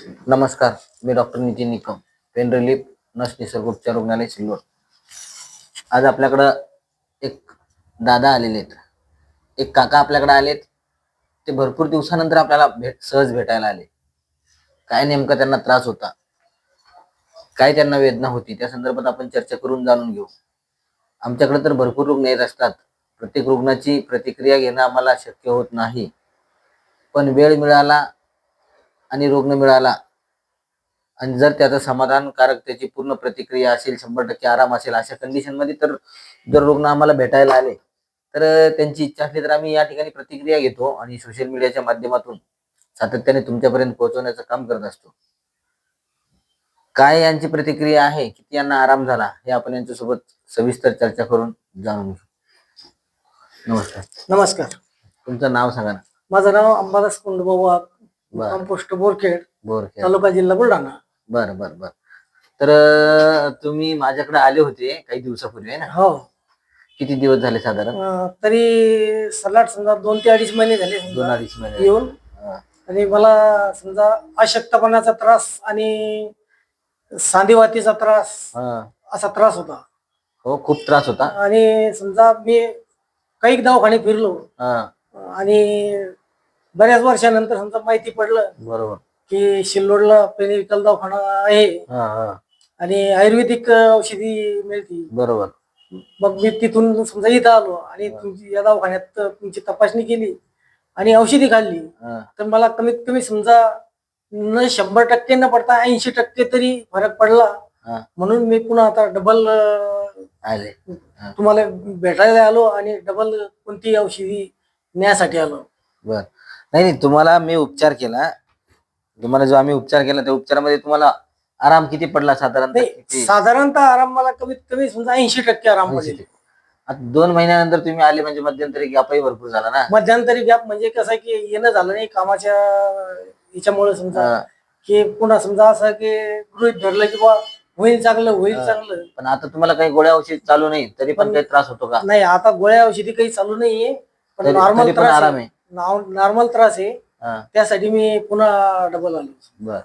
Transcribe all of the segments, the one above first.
नमस्कार, मी doctor Nitin Nikam, pain relief नस निसर्गोपचार रुग्णालय सिल्लोड. आज आपल्याकडं एक दादा आलेले आहेत, एक काका आपल्याकडे आलेत. ते भरपूर दिवसानंतर आपल्याला सहज भेटायला आले. काय नेमका त्यांना त्रास होता, काय त्यांना वेदना होती, त्या संदर्भात आपण चर्चा करून जाणून घेऊ. आमच्याकडे तर भरपूर रुग्ण येत असतात. प्रत्येक रुग्णाची प्रतिक्रिया घेणं आम्हाला शक्य होत नाही, पण वेळ मिळाला आणि रुग्ण मिळाला आणि जर त्याचं समाधानकारक त्याची पूर्ण प्रतिक्रिया असेल, 100% आराम असेल, अशा कंडिशन मध्ये तर जर रुग्ण आम्हाला भेटायला आले तर त्यांची इच्छा असली तर आम्ही या ठिकाणी प्रतिक्रिया घेतो आणि सोशल मीडियाच्या माध्यमातून सातत्याने तुमच्यापर्यंत पोहोचवण्याचं काम करत असतो. काय यांची प्रतिक्रिया आहे, किती यांना आराम झाला, हे आपण यांच्यासोबत सविस्तर चर्चा करून जाणून घेऊ. नमस्कार. नमस्कार. तुमचं नाव सांगा ना. माझं नाव अंबादास कुंडभाऊ वाघ, बरं. पोस्ट बोरखेड, बोरखेड. तालुका जिल्हा बुलढाणा. बर बर बर. तर तुम्ही माझ्याकडे आले होते काही दिवसापूर्वी, आहे ना? हो. किती दिवस झाले साधारण? तरी सलाट समजा 2 ते 2.5 महिने झाले 2-2.5 महिने येऊन. आणि मला समजा अशक्तपणाचा त्रास आणि सांधेवातीचा त्रास असा त्रास होता. हो, खूप त्रास होता. आणि समजा मी काही दवाखाने फिरलो आणि बऱ्याच वर्षानंतर समजा माहिती पडलं बरोबर की सिल्लोडला पेनिकल दवाखाना आहे आणि आयुर्वेदिक औषधी मिळते. बरोबर. मग मी तिथून समजा इथं आलो आणि तुमची या दवाखान्यात तुमची तपासणी केली आणि औषधी खाल्ली. तर मला कमीत कमी समजा न 100% न पडता 80% तरी फरक पडला. म्हणून मी पुन्हा आता डबल आले तुम्हाला भेटायला आलो आणि डबल कोणती औषधी न्यासाठी आलो. बर. नाही, तुम्हाला मी उपचार केला. तुम्हाला जो आम्ही उपचार केला त्या उपचारामध्ये तुम्हाला आराम किती पडला साधारणतः? साधारणतः आराम मला कमीत कमी समजा 80% आराम पडले. आता 2 महिन्यानंतर तुम्ही आले म्हणजे मध्यंतरी गॅपही भरपूर झाला ना. मध्यंतरी गॅप म्हणजे कसं की येणं झालं नाही कामाच्या याच्यामुळे समजा की पुन्हा समजा असं की गृहीत धरलं की बा होईल चांगलं होईल चांगलं. पण आता तुम्हाला काही गोळ्या औषध चालू नाही तरी पण काही त्रास होतो का? नाही, आता गोळ्या औषधी काही चालू नाहीये, पण नॉर्मल त्रास आराम आहे. नॉर्मल त्रास आहे. त्यासाठी मी पुन्हा डबल आलो. बर.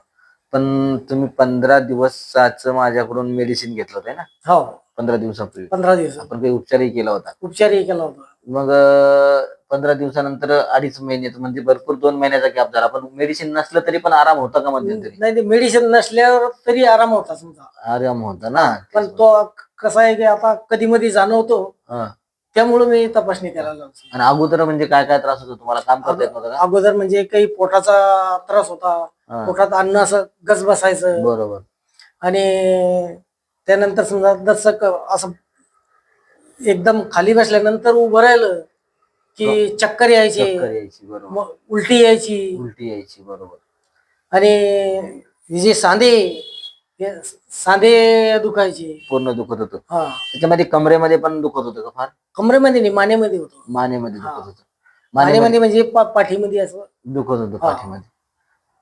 पण तुम्ही 15 दिवसाचं माझ्याकडून मेडिसिन घेतलं होतं ना? हो, 15 दिवसापूर्वी. 15 दिवस आपण काही उपचारही केला होता. उपचारही केला होता. मग 15 दिवसानंतर 2.5 महिने म्हणजे भरपूर 2 महिन्याचा गॅप झाला. पण मेडिसिन नसलं तरी पण आराम होता का मध्यंतरी? नाही, मेडिसिन नसल्यावर तरी आराम होता समजा. आराम होता ना. पण तो कसा आहे की आता कधी मध्ये जाणवतो, त्यामुळे मी तपासणी करायला लागलो. आणि अगोदर म्हणजे काय काय त्रास होतो तुम्हाला? काम करता येत नव्हतं का? अगोदर म्हणजे काही पोटाचा त्रास होता, पोटात अन्न असं गच बसायचं. बरोबर. आणि त्यानंतर समजा दर्शक असं एकदम खाली बसल्यानंतर उभं राहिलं की चक्कर यायची. बरोबर. उलटी यायची. बरोबर. आणि जे सांधे दुखायचे, पूर्ण दुखत होतं. त्याच्यामध्ये कमरेमध्ये पण दुखत होतं का फार? कमरेमध्ये नाही, मानेमध्ये होतो. मानेमध्ये दुखत होतं. मानेमध्ये म्हणजे पाठीमध्ये असं दुखत होतं पाठीमध्ये.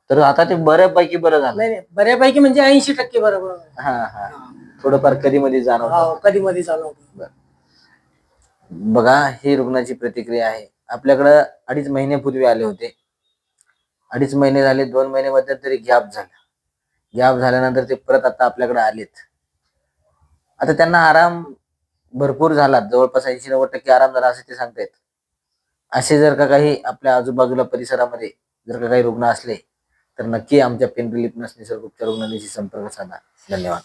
तर आता ते बऱ्यापैकी बरं झालं? नाही, बऱ्यापैकी म्हणजे 80% बरोबर. थोडंफार कधी मध्ये जाणवतं. कधी मध्ये जाणवतं. बघा, ही रुग्णाची प्रतिक्रिया आहे. आपल्याकडं 2.5 महिन्यापूर्वी आले होते. 2.5 महिने झाले, 2 महिन्यामध्ये तरी गॅप झाला. गॅप झाल्यानंतर ते परत आता आपल्याकडे आलेत. आता त्यांना आराम भरपूर झाला, जवळपास 80-90% आराम झाला असे ते सांगतायत. असे जर का काही आपल्या आजूबाजूला परिसरामध्ये जर का काही रुग्ण असले तर नक्की आमच्या पेन रिलीफ नस निसर्गोपचार रुग्णालयाशी संपर्क साधा. धन्यवाद.